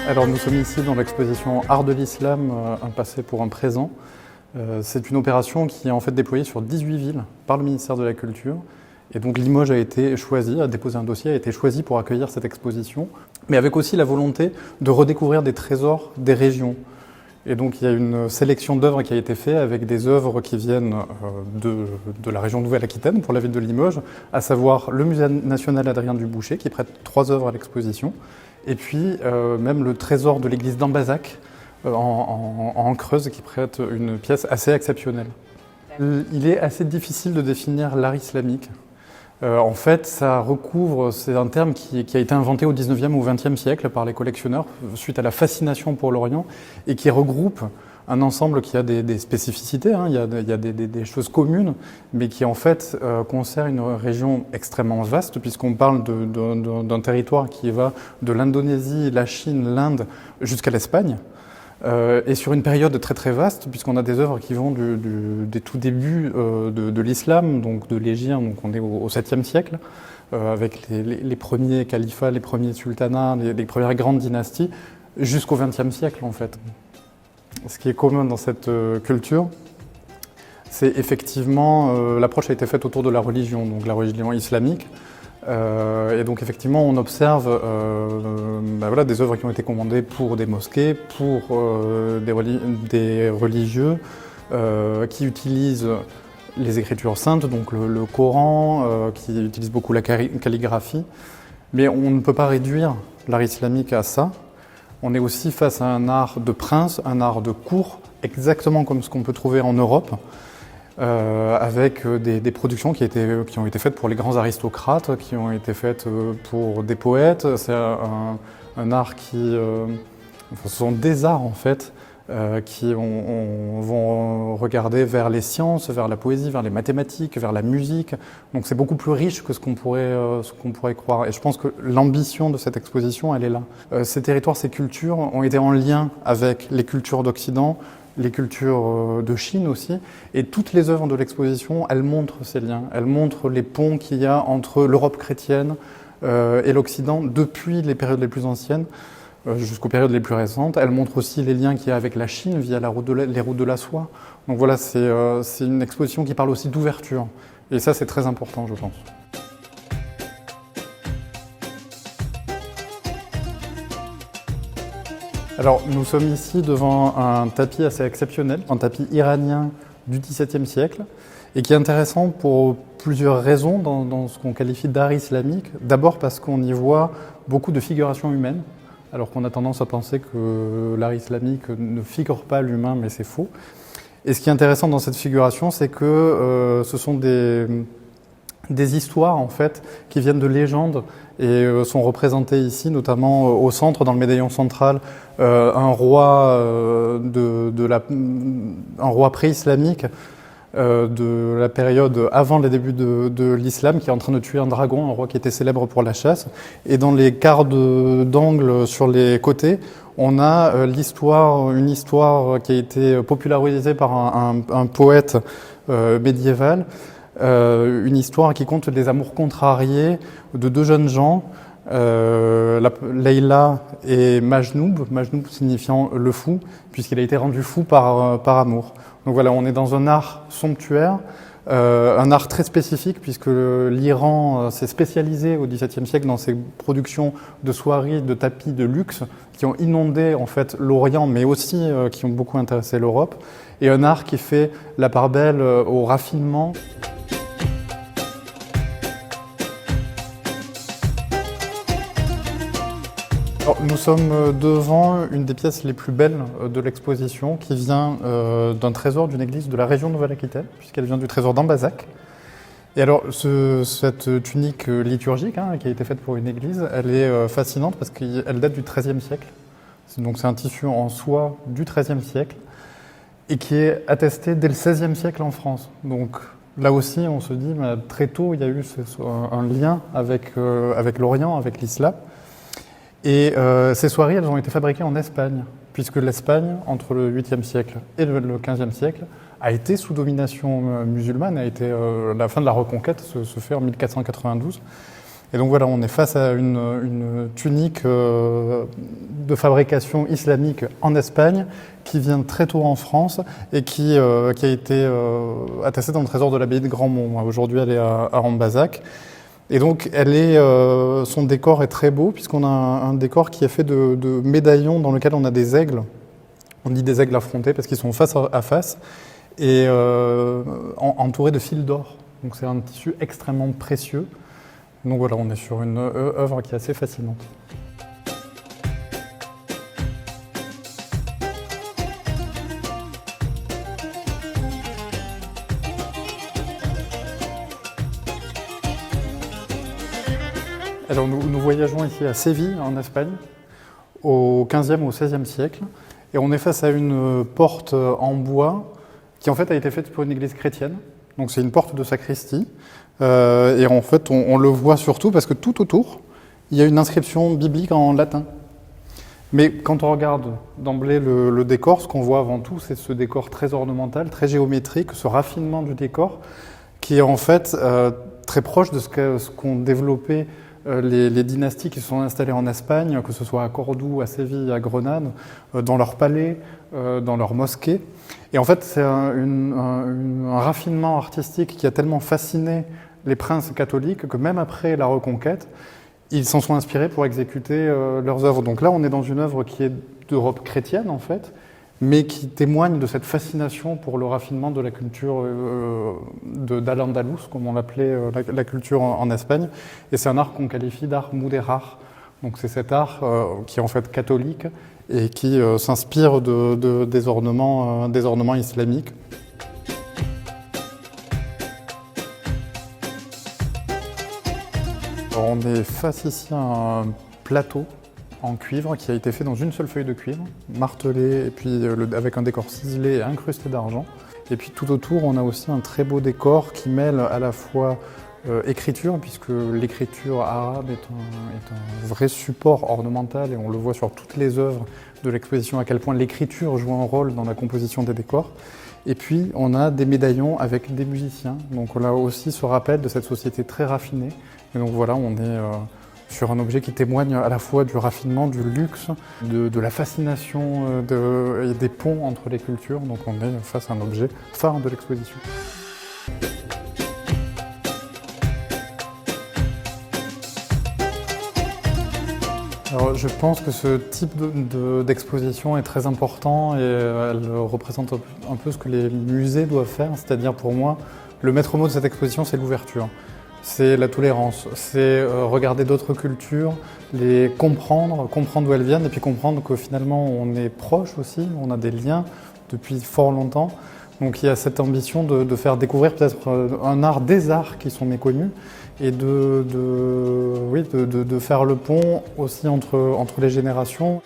Alors nous sommes ici dans l'exposition Art de l'Islam, un passé pour un présent. C'est une opération qui est en fait déployée sur 18 villes par le ministère de la Culture. Et donc Limoges a été choisi, a déposé un dossier, a été choisi pour accueillir cette exposition, mais avec aussi la volonté de redécouvrir des trésors des régions. Et donc il y a une sélection d'œuvres qui a été faite avec des œuvres qui viennent de la région Nouvelle-Aquitaine pour la ville de Limoges, à savoir le Musée national Adrien du Boucher qui prête 3 œuvres à l'exposition, et puis même le trésor de l'église d'Ambazac en Creuse qui prête une pièce assez exceptionnelle. Il est assez difficile de définir l'art islamique. En fait, ça recouvre, c'est un terme qui a été inventé au 19e ou 20e siècle par les collectionneurs suite à la fascination pour l'Orient et qui regroupe un ensemble qui a des spécificités, hein, il y a des choses communes, mais qui en fait concerne une région extrêmement vaste puisqu'on parle d'un territoire qui va de l'Indonésie, la Chine, l'Inde jusqu'à l'Espagne. Et sur une période très très vaste, puisqu'on a des œuvres qui vont des tout débuts de l'islam, donc de l'Égypte, donc on est au 7e siècle, avec les premiers califats, les premiers sultanats, les premières grandes dynasties, jusqu'au 20e siècle en fait. Ce qui est commun dans cette culture, c'est effectivement, l'approche a été faite autour de la religion, donc la religion islamique. Et donc effectivement on observe voilà, des œuvres qui ont été commandées pour des mosquées, pour des religieux qui utilisent les écritures saintes, donc le Coran, qui utilise beaucoup la calligraphie. Mais on ne peut pas réduire l'art islamique à ça. On est aussi face à un art de prince, un art de cour, exactement comme ce qu'on peut trouver en Europe. Avec des productions qui ont été faites pour les grands aristocrates, qui ont été faites pour des poètes. C'est un art qui... ce sont des arts en fait, qui vont regarder vers les sciences, vers la poésie, vers les mathématiques, vers la musique. Donc c'est beaucoup plus riche que ce qu'on pourrait croire. Et je pense que l'ambition de cette exposition, elle est là. Ces territoires, ces cultures ont été en lien avec les cultures d'Occident, les cultures de Chine aussi, et toutes les œuvres de l'exposition, elles montrent ces liens, elles montrent les ponts qu'il y a entre l'Europe chrétienne et l'Occident depuis les périodes les plus anciennes jusqu'aux périodes les plus récentes. Elles montrent aussi les liens qu'il y a avec la Chine via les routes de la soie. Donc voilà, c'est une exposition qui parle aussi d'ouverture, et ça c'est très important je pense. Alors, nous sommes ici devant un tapis assez exceptionnel, un tapis iranien du XVIIe siècle, et qui est intéressant pour plusieurs raisons dans ce qu'on qualifie d'art islamique. D'abord parce qu'on y voit beaucoup de figurations humaines, alors qu'on a tendance à penser que l'art islamique ne figure pas l'humain, mais c'est faux. Et ce qui est intéressant dans cette figuration, c'est que ce sont des histoires en fait qui viennent de légendes et sont représentées ici, notamment au centre, dans le médaillon central, un roi un roi pré-islamique de la période avant les débuts de l'islam, qui est en train de tuer un dragon, un roi qui était célèbre pour la chasse. Et dans les quarts d'angle sur les côtés, on a une histoire qui a été popularisée par un poète médiéval. Une histoire qui compte des amours contrariés de 2 jeunes gens, Leïla et Majnoub signifiant le fou, puisqu'il a été rendu fou par amour. Donc voilà, on est dans un art somptuaire, un art très spécifique, puisque l'Iran s'est spécialisé au XVIIe siècle dans ses productions de soieries, de tapis de luxe, qui ont inondé en fait l'Orient, mais aussi qui ont beaucoup intéressé l'Europe, et un art qui fait la part belle au raffinement. Alors, nous sommes devant une des pièces les plus belles de l'exposition, qui vient d'un trésor d'une église de la région Nouvelle-Aquitaine, puisqu'elle vient du trésor d'Ambazac. Et alors, cette tunique liturgique, hein, qui a été faite pour une église, elle est fascinante parce qu'elle date du XIIIe siècle. Donc c'est un tissu en soie du XIIIe siècle et qui est attesté dès le XVIe siècle en France. Donc là aussi, on se dit, très tôt, il y a eu un lien avec l'Orient, avec l'islam. Et ces soieries, elles ont été fabriquées en Espagne, puisque l'Espagne, entre le 8e siècle et le 15e siècle, a été sous domination musulmane, la fin de la Reconquête se fait en 1492. Et donc voilà, on est face à une tunique de fabrication islamique en Espagne, qui vient très tôt en France et qui a été attestée dans le trésor de l'abbaye de Grandmont. Aujourd'hui, elle est à Rambazac. Et donc, son décor est très beau, puisqu'on a un décor qui est fait de médaillons dans lequel on a des aigles. On dit des aigles affrontés parce qu'ils sont face à face et entourés de fils d'or. Donc c'est un tissu extrêmement précieux. Donc voilà, on est sur une œuvre qui est assez fascinante. Alors nous voyageons ici à Séville, en Espagne, au XVe ou au XVIe siècle. Et on est face à une porte en bois qui en fait a été faite pour une église chrétienne. Donc c'est une porte de sacristie. Et en fait on le voit surtout parce que tout autour, il y a une inscription biblique en latin. Mais quand on regarde d'emblée le décor, ce qu'on voit avant tout, c'est ce décor très ornemental, très géométrique, ce raffinement du décor, qui est en fait très proche de ce qu'ont développé les dynasties qui se sont installées en Espagne, que ce soit à Cordoue, à Séville, à Grenade, dans leurs palais, dans leurs mosquées. Et en fait, c'est un raffinement artistique qui a tellement fasciné les princes catholiques que même après la Reconquête, ils s'en sont inspirés pour exécuter leurs œuvres. Donc là, on est dans une œuvre qui est d'Europe chrétienne, en fait, mais qui témoigne de cette fascination pour le raffinement de la culture d'Al-Andalus, comme on l'appelait la culture en Espagne. Et c'est un art qu'on qualifie d'art mudéjar. Donc c'est cet art qui est en fait catholique et qui s'inspire des ornements islamiques. Alors on est face ici à un plateau en cuivre qui a été fait dans une seule feuille de cuivre, martelé et puis avec un décor ciselé et incrusté d'argent. Et puis tout autour, on a aussi un très beau décor qui mêle à la fois écriture, puisque l'écriture arabe est un vrai support ornemental et on le voit sur toutes les œuvres de l'exposition à quel point l'écriture joue un rôle dans la composition des décors. Et puis on a des médaillons avec des musiciens, donc on a aussi ce rappel de cette société très raffinée. Et donc voilà, on est sur un objet qui témoigne à la fois du raffinement, du luxe, de la fascination et des ponts entre les cultures. Donc on est face à un objet phare de l'exposition. Alors, je pense que ce type d'exposition est très important et elle représente un peu ce que les musées doivent faire. C'est-à-dire pour moi, le maître mot de cette exposition, c'est l'ouverture. C'est la tolérance, c'est regarder d'autres cultures, les comprendre d'où elles viennent et puis comprendre que finalement on est proche aussi, on a des liens depuis fort longtemps. Donc il y a cette ambition de faire découvrir peut-être un art, des arts qui sont méconnus et de faire le pont aussi entre les générations.